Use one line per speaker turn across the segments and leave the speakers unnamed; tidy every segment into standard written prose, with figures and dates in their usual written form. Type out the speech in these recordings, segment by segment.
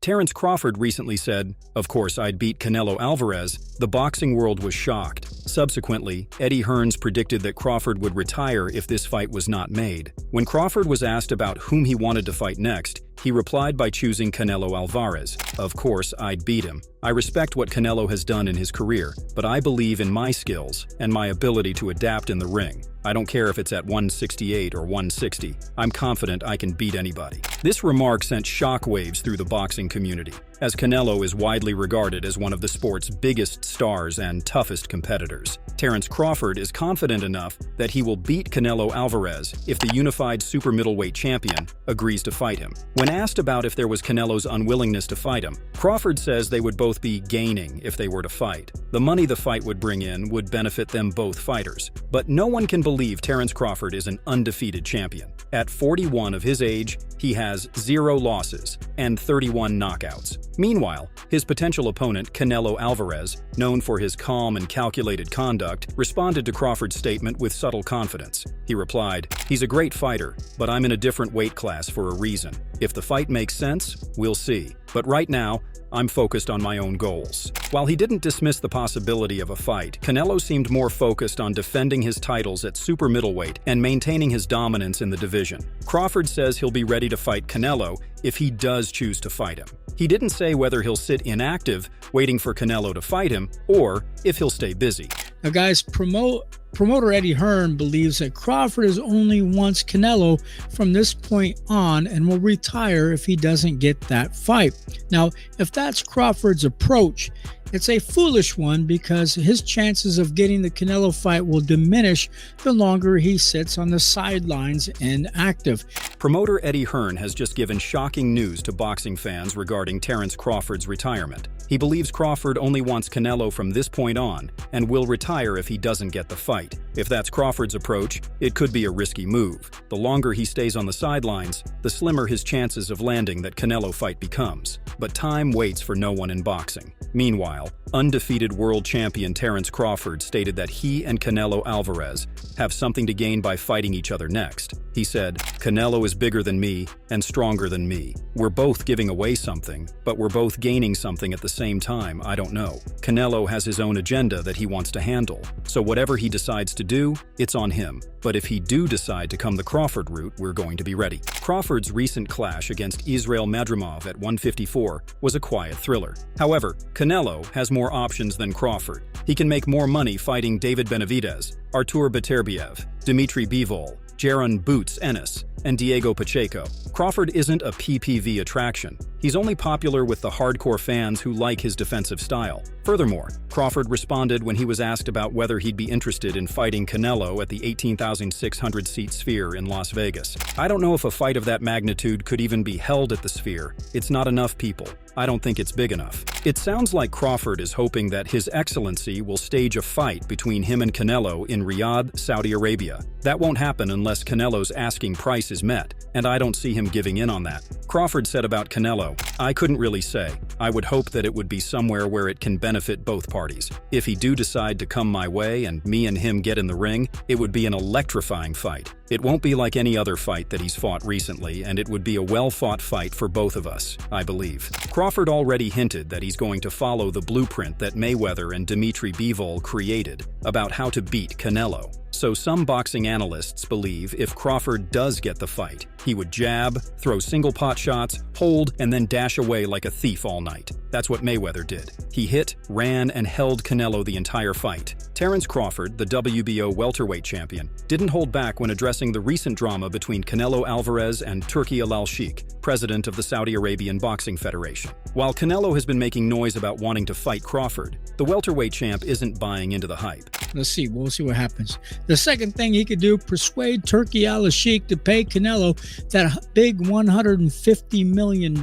Terence Crawford recently said, "Of course I'd beat Canelo Alvarez." The boxing world was shocked. Subsequently, Eddie Hearns predicted that Crawford would retire if this fight was not made. When Crawford was asked about whom he wanted to fight next, he replied by choosing Canelo Alvarez. "Of course, I'd beat him. I respect what Canelo has done in his career, but I believe in my skills and my ability to adapt in the ring. I don't care if it's at 168 or 160. I'm confident I can beat anybody." This remark sent shockwaves through the boxing community, as Canelo is widely regarded as one of the sport's biggest stars and toughest competitors. Terence Crawford is confident enough that he will beat Canelo Alvarez if the unified super middleweight champion agrees to fight him. When asked about if there was Canelo's unwillingness to fight him, Crawford says they would both be gaining if they were to fight. The money the fight would bring in would benefit them both fighters. But no one can believe Terence Crawford is an undefeated champion. At 41 of his age, he has 0 losses and 31 knockouts. Meanwhile, his potential opponent, Canelo Alvarez, known for his calm and calculated conduct, responded to Crawford's statement with subtle confidence. He replied, "He's a great fighter, but I'm in a different weight class for a reason. If the fight makes sense, we'll see. But right now, I'm focused on my own goals." While he didn't dismiss the possibility of a fight, Canelo seemed more focused on defending his titles at super middleweight and maintaining his dominance in the division. Crawford says he'll be ready to fight Canelo if he does choose to fight him. He didn't say whether he'll sit inactive, waiting for Canelo to fight him, or if he'll stay busy.
Now guys, promoter Eddie Hearn believes that Crawford is only wants Canelo from this point on and will retire if he doesn't get that fight. Now, if that's Crawford's approach, it's a foolish one because his chances of getting the Canelo fight will diminish the longer he sits on the sidelines inactive.
Promoter Eddie Hearn has just given shocking news to boxing fans regarding Terence Crawford's retirement. He believes Crawford only wants Canelo from this point on and will retire if he doesn't get the fight. If that's Crawford's approach, it could be a risky move. The longer he stays on the sidelines, the slimmer his chances of landing that Canelo fight becomes. But time waits for no one in boxing. Meanwhile, undefeated world champion Terence Crawford stated that he and Canelo Alvarez have something to gain by fighting each other next. He said, "Canelo is bigger than me and stronger than me. We're both giving away something, but we're both gaining something at the same time. I don't know. Canelo has his own agenda that he wants to handle, so whatever he decides to do, it's on him. But if he do decide to come the Crawford route, we're going to be ready." Crawford's recent clash against Israil Madrimov at 154 was a quiet thriller. However, Canelo has more options than Crawford. He can make more money fighting David Benavidez, Artur Beterbiev, Dmitry Bivol, Jaron Boots Ennis, and Diego Pacheco. Crawford isn't a PPV attraction. He's only popular with the hardcore fans who like his defensive style. Furthermore, Crawford responded when he was asked about whether he'd be interested in fighting Canelo at the 18,600-seat Sphere in Las Vegas. "I don't know if a fight of that magnitude could even be held at the Sphere. It's not enough people. I don't think it's big enough." It sounds like Crawford is hoping that His Excellency will stage a fight between him and Canelo in Riyadh, Saudi Arabia. That won't happen unless Canelo's asking price is met, and I don't see him giving in on that. Crawford said about Canelo, "I couldn't really say. I would hope that it would be somewhere where it can benefit both parties. If he do decide to come my way and me and him get in the ring, it would be an electrifying fight. It won't be like any other fight that he's fought recently, and it would be a well-fought fight for both of us, I believe." Crawford already hinted that he's going to follow the blueprint that Mayweather and Dmitry Bivol created about how to beat Canelo. So some boxing analysts believe if Crawford does get the fight, he would jab, throw single pot shots, hold, and then dash away like a thief all night. That's what Mayweather did. He hit, ran, and held Canelo the entire fight. Terence Crawford, the WBO welterweight champion, didn't hold back when addressing the recent drama between Canelo Alvarez and Turki Al-Sheikh, president of the Saudi Arabian Boxing Federation. While Canelo has been making noise about wanting to fight Crawford, the welterweight champ isn't buying into the hype.
We'll see what happens. The second thing he could do, persuade Turki Al-Sheikh to pay Canelo that big $150 million.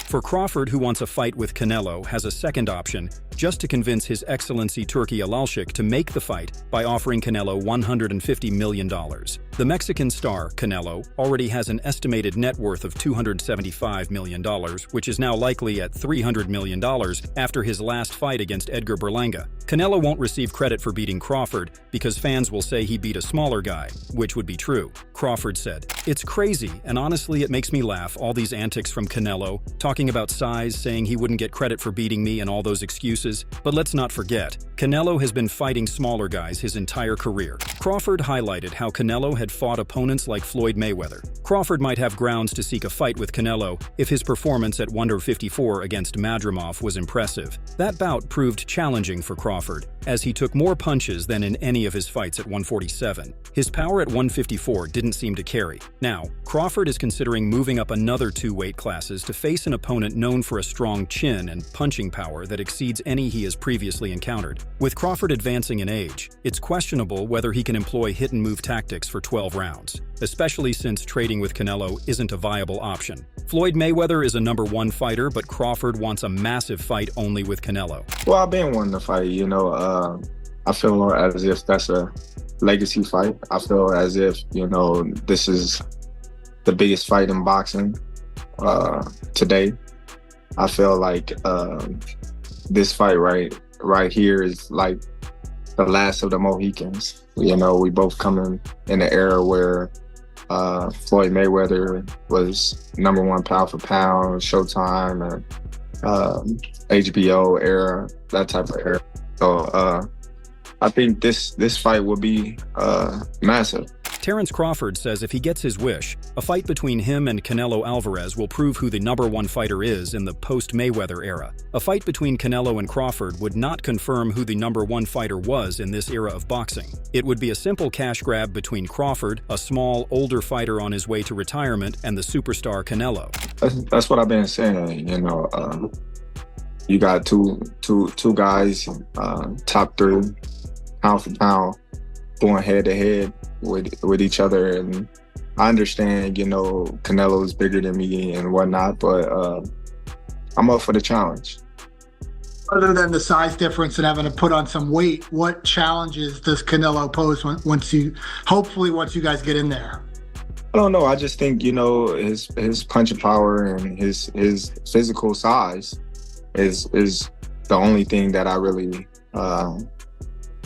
For Crawford, who wants a fight with Canelo, has a second option, just to convince His Excellency Turki Al-Sheikh to make the fight by offering Canelo $150 million. The Mexican star, Canelo, already has an estimated net worth of $275 million, which is now likely at $300 million after his last fight against Edgar Berlanga. Canelo won't receive credit for beating beating Crawford because fans will say he beat a smaller guy, which would be true. Crawford said, "It's crazy, and honestly it makes me laugh, all these antics from Canelo, talking about size, saying he wouldn't get credit for beating me and all those excuses. But let's not forget, Canelo has been fighting smaller guys his entire career." Crawford highlighted how Canelo had fought opponents like Floyd Mayweather. Crawford might have grounds to seek a fight with Canelo if his performance at 154 against Madrimov was impressive. That bout proved challenging for Crawford, as he took more punches than in any of his fights at 147. His power at 154 didn't seem to carry. Now, Crawford is considering moving up another 2 weight classes to face an opponent known for a strong chin and punching power that exceeds any he has previously encountered. With Crawford advancing in age, it's questionable whether he can employ hit-and-move tactics for 12 rounds, especially since trading with Canelo isn't a viable option. Floyd Mayweather is a #1 fighter, but Crawford wants a massive fight only with Canelo.
Well, I've been wanting to fight, I feel as if that's a legacy fight. I feel as if, this is the biggest fight in boxing today. I feel like this fight right here is like the last of the Mohicans. We both come in an era where Floyd Mayweather was #1 pound for pound, Showtime, and HBO era, that type of era. So I think this fight will be massive.
Terence Crawford says if he gets his wish, a fight between him and Canelo Alvarez will prove who the #1 fighter is in the post-Mayweather era. A fight between Canelo and Crawford would not confirm who the #1 fighter was in this era of boxing. It would be a simple cash grab between Crawford, a small, older fighter on his way to retirement, and the superstar Canelo.
That's what I've been saying, You got two guys, top 3, pound for pound, going head to head with each other. And I understand, Canelo is bigger than me and whatnot, but I'm up for the challenge.
Other than the size difference and having to put on some weight, what challenges does Canelo pose once you guys get in there?
I don't know. I just think, his punching power and his physical size is the only thing that I really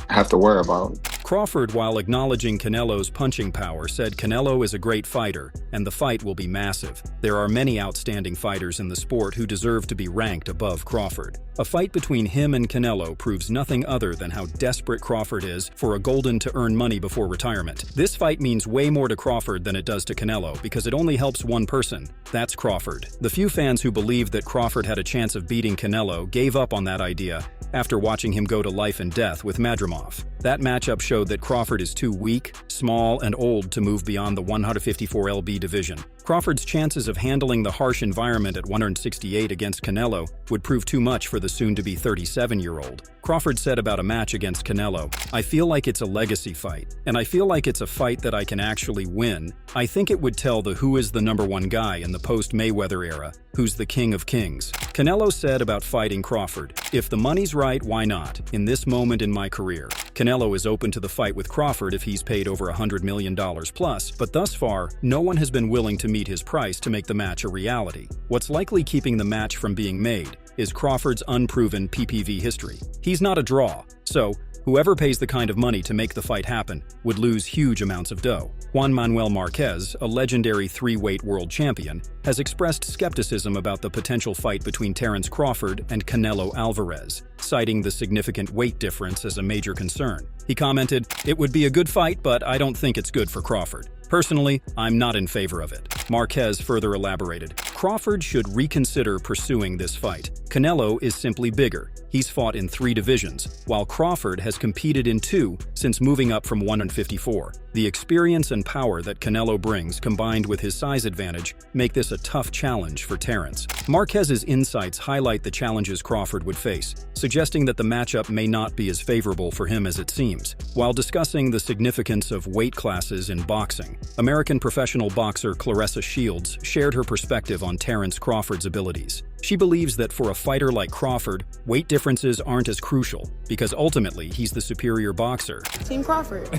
have to worry about.
Crawford, while acknowledging Canelo's punching power, said Canelo is a great fighter, and the fight will be massive. There are many outstanding fighters in the sport who deserve to be ranked above Crawford. A fight between him and Canelo proves nothing other than how desperate Crawford is for a golden to earn money before retirement. This fight means way more to Crawford than it does to Canelo because it only helps one person. That's Crawford. The few fans who believed that Crawford had a chance of beating Canelo gave up on that idea after watching him go to life and death with Madrimov. That matchup showed that Crawford is too weak, small, and old to move beyond the 154 lb division. Crawford's chances of handling the harsh environment at 168 against Canelo would prove too much for the soon-to-be 37-year-old. Crawford said about a match against Canelo, "I feel like it's a legacy fight, and I feel like it's a fight that I can actually win. I think it would tell the who is the #1 guy in the post-Mayweather era, who's the king of kings." Canelo said about fighting Crawford, "If the money's right, why not? In this moment in my career." Canelo is open to the fight with Crawford if he's paid over $100 million plus, but thus far, no one has been willing to meet his price to make the match a reality. What's likely keeping the match from being made is Crawford's unproven PPV history. He's not a draw, so whoever pays the kind of money to make the fight happen would lose huge amounts of dough. Juan Manuel Marquez, a legendary 3-weight world champion, has expressed skepticism about the potential fight between Terence Crawford and Canelo Alvarez, citing the significant weight difference as a major concern. He commented, "It would be a good fight, but I don't think it's good for Crawford. Personally, I'm not in favor of it." Marquez further elaborated, "Crawford should reconsider pursuing this fight. Canelo is simply bigger. He's fought in 3 divisions, while Crawford has competed in 2 since moving up from 154. The experience and power that Canelo brings, combined with his size advantage, make this a tough challenge for Terence." Marquez's insights highlight the challenges Crawford would face, suggesting that the matchup may not be as favorable for him as it seems. While discussing the significance of weight classes in boxing, American professional boxer Claressa Shields shared her perspective on Terence Crawford's abilities. She believes that for a fighter like Crawford, weight differences aren't as crucial because ultimately he's the superior boxer.
Team Crawford.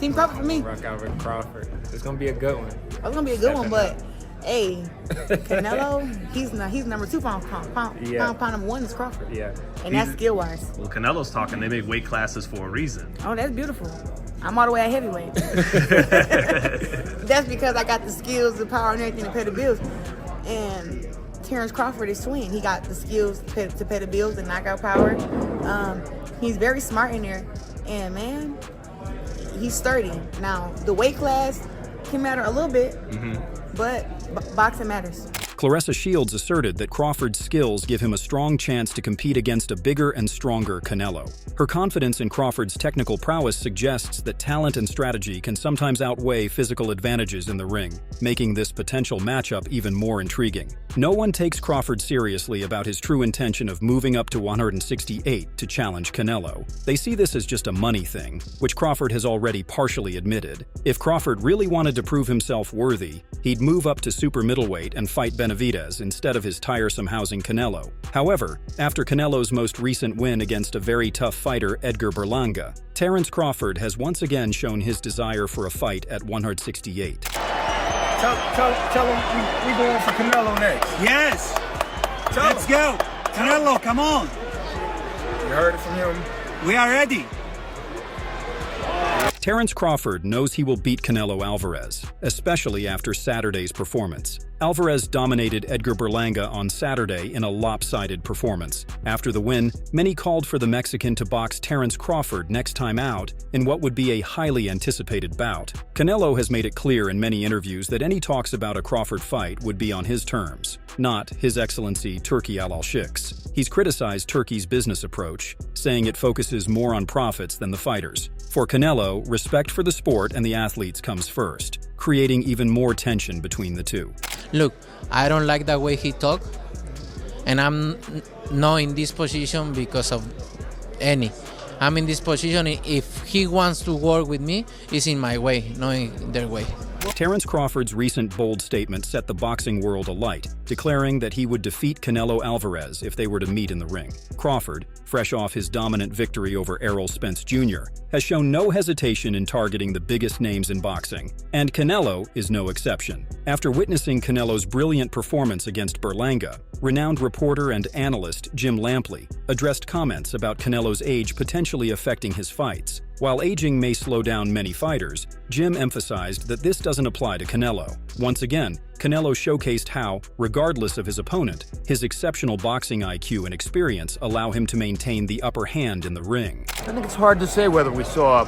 Team Crawford for me.
Rock out with Crawford. It's gonna be a good one.
It's gonna be a good one, but Hey, Canelo, he's number 2 pound number 1 is Crawford.
Yeah.
And that's skill wise.
Well, Canelo's talking, they make weight classes for a reason.
Oh, that's beautiful. I'm all the way at heavyweight. That's because I got the skills, the power, and everything to pay the bills. And Terence Crawford is twin. He got the skills to pay the bills, the knockout power. He's very smart in there. And man, he's sturdy. Now, the weight class can matter a little bit, but boxing matters.
Claressa Shields asserted that Crawford's skills give him a strong chance to compete against a bigger and stronger Canelo. Her confidence in Crawford's technical prowess suggests that talent and strategy can sometimes outweigh physical advantages in the ring, making this potential matchup even more intriguing. No one takes Crawford seriously about his true intention of moving up to 168 to challenge Canelo. They see this as just a money thing, which Crawford has already partially admitted. If Crawford really wanted to prove himself worthy, he'd move up to super middleweight and fight Benavidez instead of his tiresome housing Canelo. However, after Canelo's most recent win against a very tough fighter Edgar Berlanga, Terence Crawford has once again shown his desire for a fight at 168.
Tell him we going for Canelo next.
Yes. Let's go. Canelo, come on.
You heard it from him.
We are ready.
Terence Crawford knows he will beat Canelo Alvarez, especially after Saturday's performance. Alvarez dominated Edgar Berlanga on Saturday in a lopsided performance. After the win, many called for the Mexican to box Terence Crawford next time out in what would be a highly anticipated bout. Canelo has made it clear in many interviews that any talks about a Crawford fight would be on his terms, not His Excellency Turki Al-Sheikh's. He's criticized Turkey's business approach, saying it focuses more on profits than the fighters. For Canelo, respect for the sport and the athletes comes first, creating even more tension between the two.
Look, I don't like the way he talk, and I'm not in this position because of any. I'm in this position if he wants to work with me, it's in my way, not in their way.
Terence Crawford's recent bold statement set the boxing world alight, declaring that he would defeat Canelo Alvarez if they were to meet in the ring. Crawford, fresh off his dominant victory over Errol Spence Jr., has shown no hesitation in targeting the biggest names in boxing, and Canelo is no exception. After witnessing Canelo's brilliant performance against Berlanga, renowned reporter and analyst Jim Lampley addressed comments about Canelo's age potentially affecting his fights. While aging may slow down many fighters, Jim emphasized that this doesn't apply to Canelo. Once again, Canelo showcased how, regardless of his opponent, his exceptional boxing IQ and experience allow him to maintain the upper hand in the ring.
I think it's hard to say whether we saw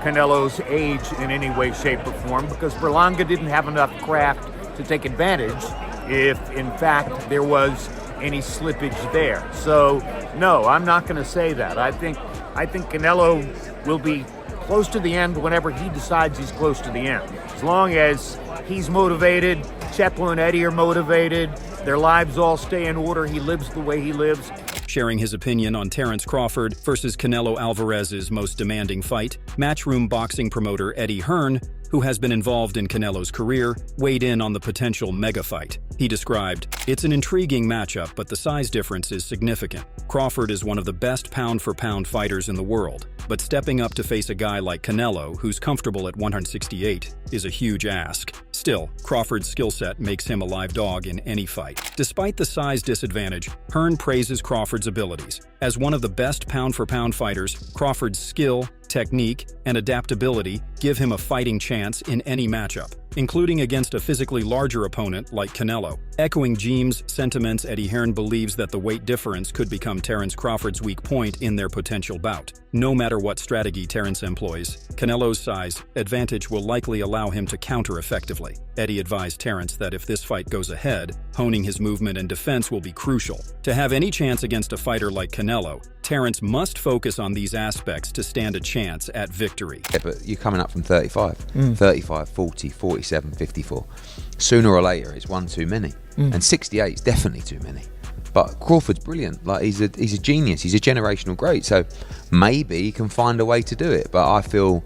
Canelo's age in any way, shape, or form because Berlanga didn't have enough craft to take advantage if, in fact, there was any slippage there. So, no, I'm not going to say that. I think Canelo will be close to the end whenever he decides he's close to the end. As long as he's motivated, Chepo and Eddie are motivated, their lives all stay in order, he lives the way he lives.
Sharing his opinion on Terence Crawford versus Canelo Alvarez's most demanding fight, Matchroom boxing promoter Eddie Hearn, who has been involved in Canelo's career, weighed in on the potential mega fight. He described, "It's an intriguing matchup, but the size difference is significant. Crawford is one of the best pound-for-pound fighters in the world, but stepping up to face a guy like Canelo, who's comfortable at 168, is a huge ask. Still, Crawford's skill set makes him a live dog in any fight." Despite the size disadvantage, Hearn praises Crawford's abilities. As one of the best pound-for-pound fighters, Crawford's skill, technique, and adaptability give him a fighting chance in any matchup, including against a physically larger opponent like Canelo. Echoing Jim's sentiments, Eddie Hearn believes that the weight difference could become Terence Crawford's weak point in their potential bout. No matter what strategy Terence employs, Canelo's size advantage will likely allow him to counter effectively. Eddie advised Terence that if this fight goes ahead, honing his movement and defense will be crucial. To have any chance against a fighter like Canelo, Terence must focus on these aspects to stand a chance at victory.
Yeah, but you're coming up from 35, 35, 40, 47, 54. Sooner or later, it's one too many. And 68 is definitely too many. But Crawford's brilliant. Like he's a genius. He's a generational great. So maybe he can find a way to do it. But I feel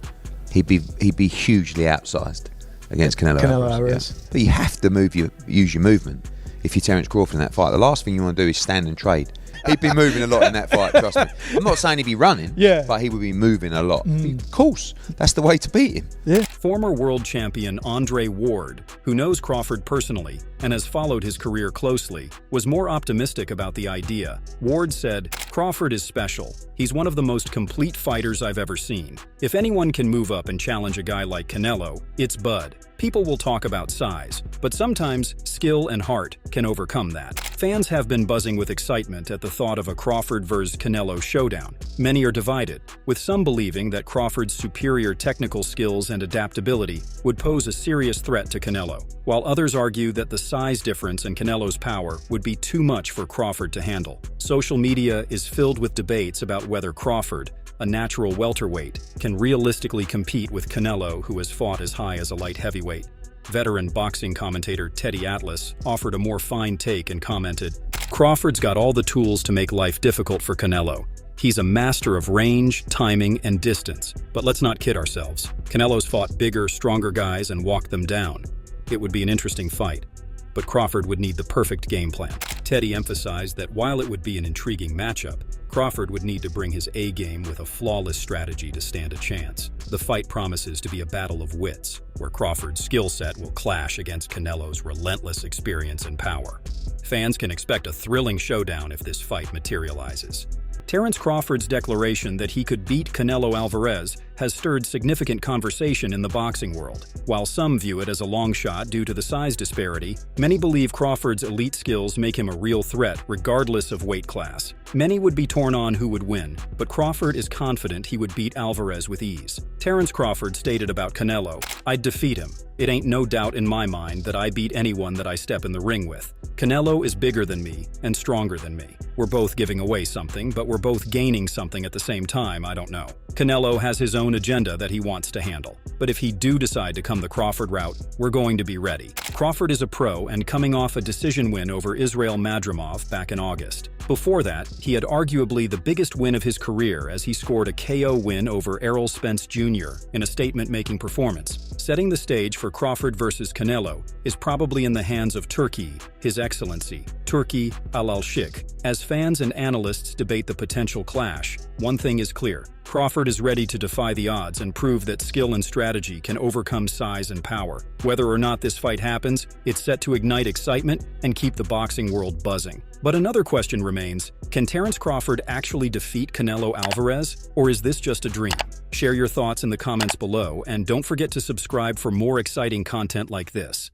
he'd be hugely outsized against Canelo Alvarez. Yeah. But you have to use your movement if you're Terence Crawford in that fight. The last thing you want to do is stand and trade. He'd be moving a lot in that fight, trust me. I'm not saying he'd be running, but he would be moving a lot. Of course, that's the way to beat him.
Former world champion Andre Ward, who knows Crawford personally and has followed his career closely, was more optimistic about the idea. Ward said, "Crawford is special. He's one of the most complete fighters I've ever seen. If anyone can move up and challenge a guy like Canelo, it's Bud. People will talk about size, but sometimes skill and heart can overcome that." Fans have been buzzing with excitement at the thought of a Crawford vs. Canelo showdown. Many are divided, with some believing that Crawford's superior technical skills and adaptability would pose a serious threat to Canelo, while others argue that the size difference in Canelo's power would be too much for Crawford to handle. Social media is filled with debates about whether Crawford, a natural welterweight, can realistically compete with Canelo, who has fought as high as a light heavyweight. Veteran boxing commentator Teddy Atlas offered a more fine take and commented, "Crawford's got all the tools to make life difficult for Canelo. He's a master of range, timing, and distance. But let's not kid ourselves. Canelo's fought bigger, stronger guys and walked them down. It would be an interesting fight, but Crawford would need the perfect game plan." Teddy emphasized that while it would be an intriguing matchup, Crawford would need to bring his A-game with a flawless strategy to stand a chance. The fight promises to be a battle of wits, where Crawford's skill set will clash against Canelo's relentless experience and power. Fans can expect a thrilling showdown if this fight materializes. Terence Crawford's declaration that he could beat Canelo Alvarez has stirred significant conversation in the boxing world. While some view it as a long shot due to the size disparity, many believe Crawford's elite skills make him a real threat regardless of weight class. Many would be torn on who would win, but Crawford is confident he would beat Alvarez with ease. Terence Crawford stated about Canelo, "I'd defeat him. It ain't no doubt in my mind that I beat anyone that I step in the ring with. Canelo is bigger than me and stronger than me. We're both giving away something, but we're both gaining something at the same time, I don't know. Canelo has his own agenda that he wants to handle. But if he do decide to come the Crawford route, we're going to be ready." Crawford is a pro and coming off a decision win over Israel Madrimov back in August. Before that, he had arguably the biggest win of his career as he scored a KO win over Errol Spence Jr. in a statement-making performance. Setting the stage for Crawford versus Canelo is probably in the hands of Turkey, His Excellency, Turki Al-Sheikh. As fans and analysts debate the potential clash, one thing is clear. Crawford is ready to defy the odds and prove that skill and strategy can overcome size and power. Whether or not this fight happens, it's set to ignite excitement and keep the boxing world buzzing. But another question remains, can Terence Crawford actually defeat Canelo Alvarez, or is this just a dream? Share your thoughts in the comments below, and don't forget to subscribe for more exciting content like this.